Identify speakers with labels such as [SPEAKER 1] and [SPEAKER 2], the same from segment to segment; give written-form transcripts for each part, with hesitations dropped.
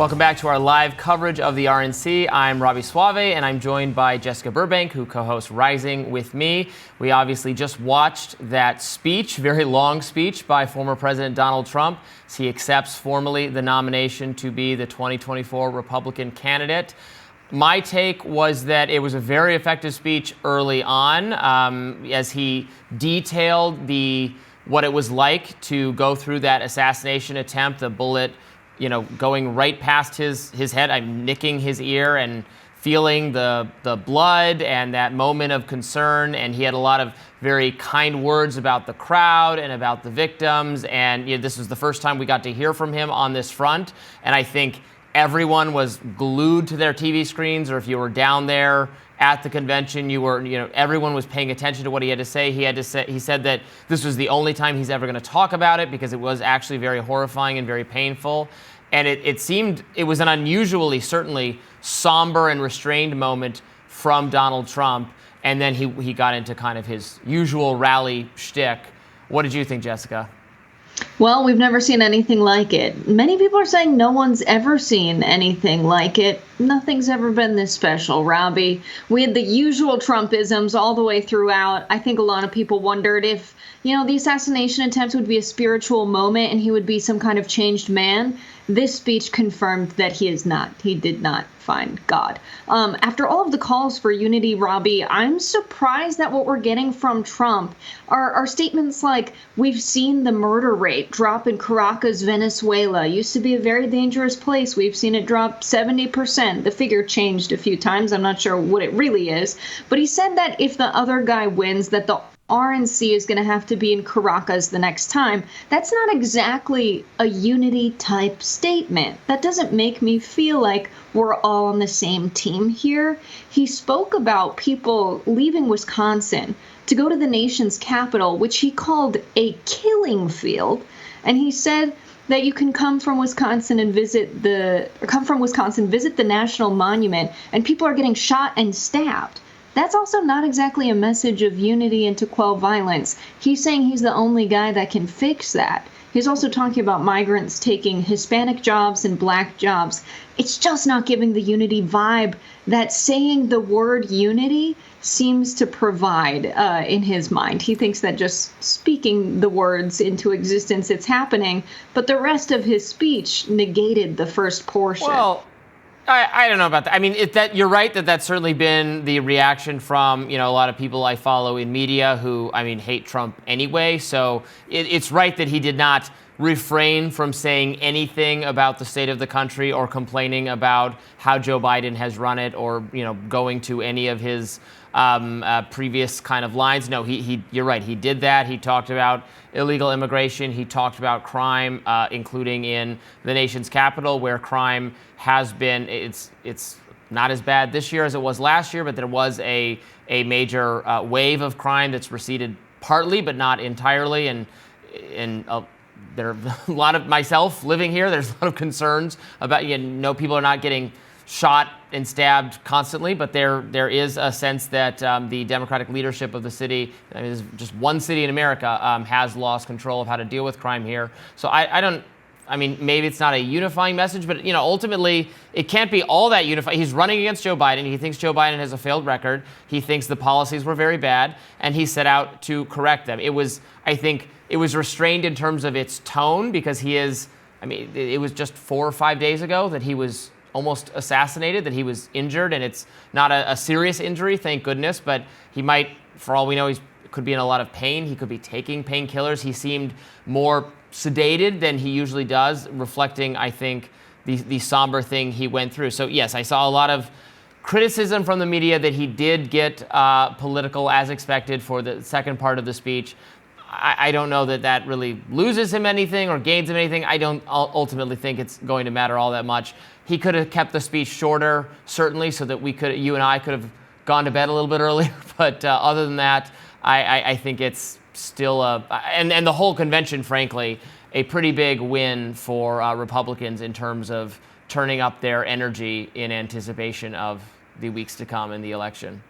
[SPEAKER 1] Welcome back to our live coverage of the RNC. I'm Robby Soave, and I'm joined by Jessica Burbank, who co-hosts Rising with me. We obviously just watched that speech, very long speech, by former President Donald Trump as he accepts formally the nomination to be the 2024 Republican candidate. My take was that it was a very effective speech early on, as he detailed what it was like to go through that assassination attempt, the bullet going right past his head. I'm nicking his ear and feeling the blood and that moment of concern. And he had a lot of very kind words about the crowd and about the victims. And this was the first time we got to hear from him on this front. And I think everyone was glued to their TV screens, or if you were down there at the convention, everyone was paying attention to what he had to say. He said that this was the only time he's ever going to talk about it because it was actually very horrifying and very painful. And it was an unusually, certainly somber and restrained moment from Donald Trump. And then he got into kind of his usual rally shtick. What did you think, Jessica?
[SPEAKER 2] Well, we've never seen anything like it. Many people are saying no one's ever seen anything like it. Nothing's ever been this special, Robby. We had the usual Trumpisms all the way throughout. I think a lot of people wondered if, the assassination attempt would be a spiritual moment and he would be some kind of changed man. This speech confirmed that he is not. He did not find God. After all of the calls for unity, Robby, I'm surprised that what we're getting from Trump are statements like, we've seen the murder rate drop in Caracas, Venezuela. Used to be a very dangerous place. We've seen it drop 70%. The figure changed a few times. I'm not sure what it really is. But he said that if the other guy wins, that the RNC is going to have to be in Caracas the next time. That's not exactly a unity type statement. That doesn't make me feel like we're all on the same team here. He spoke about people leaving Wisconsin to go to the nation's capital, which he called a killing field. And he said that you can come from Wisconsin, visit the National Monument, and people are getting shot and stabbed. That's also not exactly a message of unity and to quell violence. He's saying he's the only guy that can fix that. He's also talking about migrants taking Hispanic jobs and black jobs. It's just not giving the unity vibe that saying the word unity seems to provide in his mind. He thinks that just speaking the words into existence, it's happening. But the rest of his speech negated the first portion.
[SPEAKER 1] Well, I don't know about that. I mean, you're right that that's certainly been the reaction from, a lot of people I follow in media who, hate Trump anyway. So it's right that he did not refrain from saying anything about the state of the country or complaining about how Joe Biden has run it or, going to any of his previous kind of lines. No, you're right. He did that. He talked about illegal immigration. He talked about crime, including in the nation's capital, where crime has been, it's not as bad this year as it was last year, but there was a major wave of crime that's receded partly, but not entirely. And there are a lot of myself living here. There's a lot of concerns about, people are not getting shot and stabbed constantly, but there is a sense that the Democratic leadership of the city, there's just one city in America, has lost control of how to deal with crime here. So maybe it's not a unifying message, but ultimately it can't be all that unified. He's running against Joe Biden. He thinks Joe Biden has a failed record. He thinks the policies were very bad, and he set out to correct them. I think it was restrained in terms of its tone because it was just 4 or 5 days ago that he was almost assassinated, that he was injured, and it's not a serious injury, thank goodness, but he might, for all we know, he could be in a lot of pain. He could be taking painkillers. He seemed more sedated than he usually does, reflecting, I think, the somber thing he went through. So yes, I saw a lot of criticism from the media that he did get political as expected for the second part of the speech. I don't know that really loses him anything or gains him anything. I don't ultimately think it's going to matter all that much. He could have kept the speech shorter, certainly, so that you and I could have gone to bed a little bit earlier. But other than that, I think it's still and the whole convention, frankly, a pretty big win for Republicans in terms of turning up their energy in anticipation of the weeks to come in the election.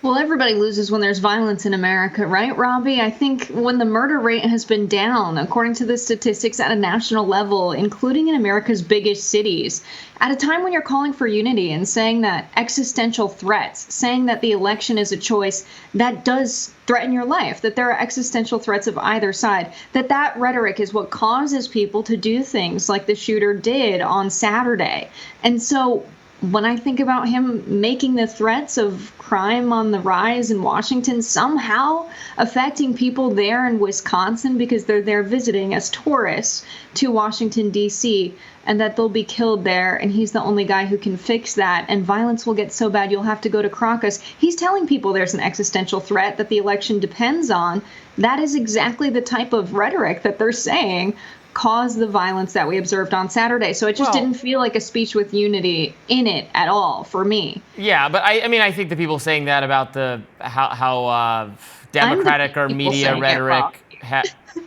[SPEAKER 2] Well, everybody loses when there's violence in America, right, Robby? I think when the murder rate has been down, according to the statistics at a national level, including in America's biggest cities, at a time when you're calling for unity and saying that existential threats, saying that the election is a choice that does threaten your life, that there are existential threats of either side, that rhetoric is what causes people to do things like the shooter did on Saturday. And so when I think about him making the threats of crime on the rise in Washington somehow affecting people there in Wisconsin because they're there visiting as tourists to Washington, D.C., and that they'll be killed there, and he's the only guy who can fix that, and violence will get so bad you'll have to go to Crocus. He's telling people there's an existential threat that the election depends on. That is exactly the type of rhetoric that they're saying caused the violence that we observed on Saturday. So it just didn't feel like a speech with unity in it at all for me.
[SPEAKER 1] Yeah, but I mean, I think the people saying that about how Democratic or media rhetoric.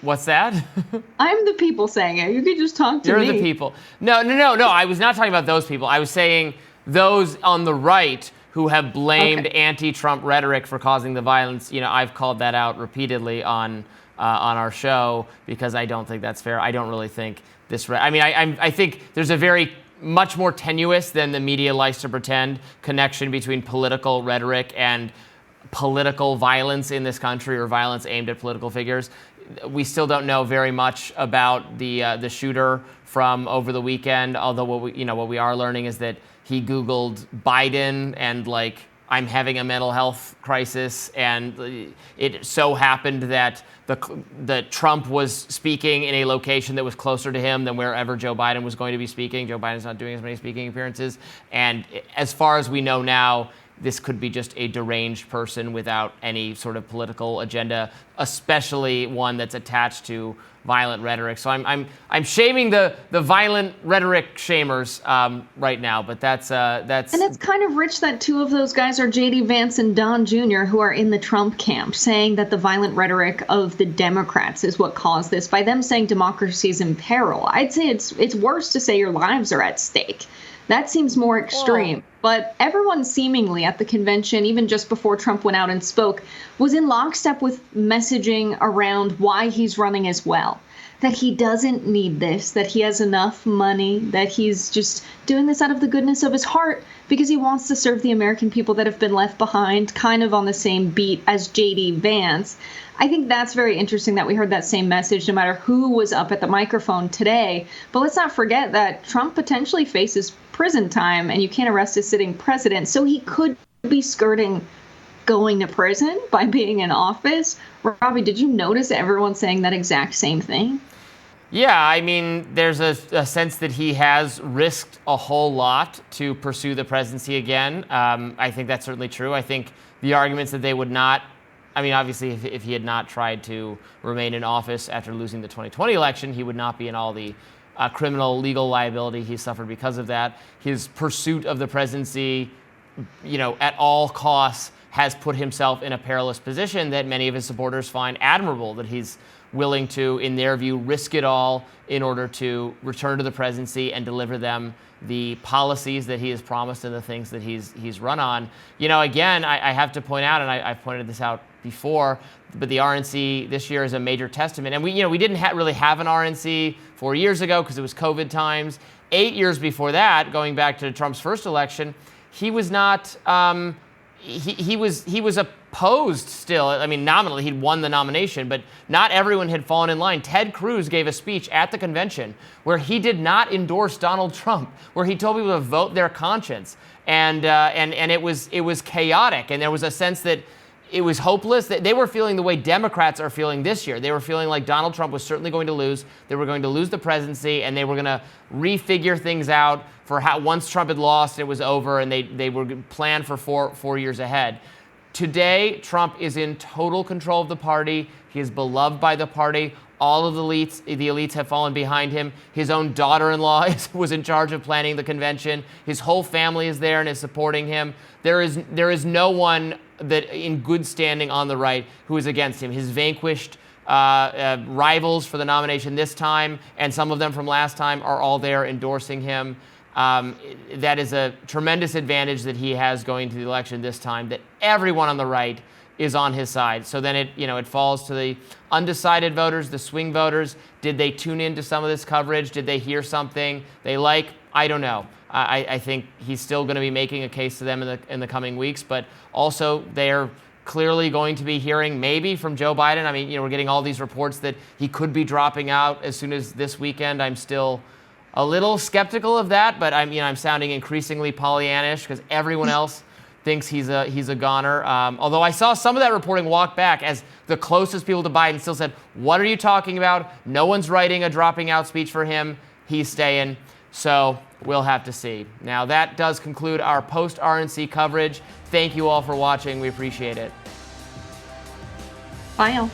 [SPEAKER 1] What's that?
[SPEAKER 2] I'm the people saying it. You could just talk to me.
[SPEAKER 1] You're the people. No. I was not talking about those people. I was saying those on the right who have blamed anti-Trump rhetoric for causing the violence. You know, I've called that out repeatedly on our show because I don't think that's fair. I don't really think this. I think there's a very much more tenuous than the media likes to pretend connection between political rhetoric and political violence in this country, or violence aimed at political figures. We still don't know very much about the shooter from over the weekend. Although what we are learning is that he Googled Biden and I'm having a mental health crisis, and it so happened that the Trump was speaking in a location that was closer to him than wherever Joe Biden was going to be speaking. Joe Biden's not doing as many speaking appearances, and as far as we know now, this could be just a deranged person without any sort of political agenda, especially one that's attached to violent rhetoric. So I'm shaming the violent rhetoric shamers right now, but that's
[SPEAKER 2] and it's kind of rich that two of those guys are J.D. Vance and Don Jr., who are in the Trump camp, saying that the violent rhetoric of the Democrats is what caused this by them saying democracy is in peril. I'd say it's worse to say your lives are at stake. That seems more extreme. But everyone seemingly at the convention, even just before Trump went out and spoke, was in lockstep with messaging around why he's running as well. That he doesn't need this, that he has enough money, that he's just doing this out of the goodness of his heart because he wants to serve the American people that have been left behind, kind of on the same beat as J.D. Vance. I think that's very interesting that we heard that same message no matter who was up at the microphone today. But let's not forget that Trump potentially faces prison time, and you can't arrest a sitting president. So he could be skirting going to prison by being in office. Robby, did you notice everyone saying that exact same thing?
[SPEAKER 1] Yeah, I mean, there's a sense that he has risked a whole lot to pursue the presidency again. I think that's certainly true. I think the arguments that they would not, I mean, obviously, if he had not tried to remain in office after losing the 2020 election, he would not be in all the criminal legal liability he suffered because of that. His pursuit of the presidency, at all costs, has put himself in a perilous position that many of his supporters find admirable, that he's willing to, in their view, risk it all in order to return to the presidency and deliver them the policies that he has promised and the things that he's run on. Again, I have to point out, and I've pointed this out before, but the RNC this year is a major testament. And we didn't really have an RNC 4 years ago because it was COVID times. 8 years before that, going back to Trump's first election, he was not. He was opposed still. I mean, nominally, he'd won the nomination, but not everyone had fallen in line. Ted Cruz gave a speech at the convention where he did not endorse Donald Trump, where he told people to vote their conscience, and it was chaotic, and there was a sense that it was hopeless. That they were feeling the way Democrats are feeling this year. They were feeling like Donald Trump was certainly going to lose. They were going to lose the presidency, and they were going to refigure things out for how once Trump had lost, it was over, and they were planned for four years ahead. Today, Trump is in total control of the party. He is beloved by the party. All of the elites have fallen behind him. His own daughter-in-law was in charge of planning the convention. His whole family is there and is supporting him. There is no one that in good standing on the right who is against him. His vanquished rivals for the nomination this time, and some of them from last time, are all there endorsing him. That is a tremendous advantage that he has going to the election this time, that everyone on the right is on his side. So then it falls to the undecided voters, the swing voters. Did they tune into some of this coverage? Did they hear something they like? I don't know. I think he's still going to be making a case to them in the coming weeks, but also they're clearly going to be hearing maybe from Joe Biden. I mean, we're getting all these reports that he could be dropping out as soon as this weekend. I'm still a little skeptical of that, but I'm sounding increasingly Pollyannish because everyone else thinks he's a goner. Although I saw some of that reporting walk back as the closest people to Biden still said, "What are you talking about? No one's writing a dropping out speech for him. He's staying." So we'll have to see. Now that does conclude our post RNC coverage. Thank you all for watching. We appreciate it.
[SPEAKER 2] Bye, y'all.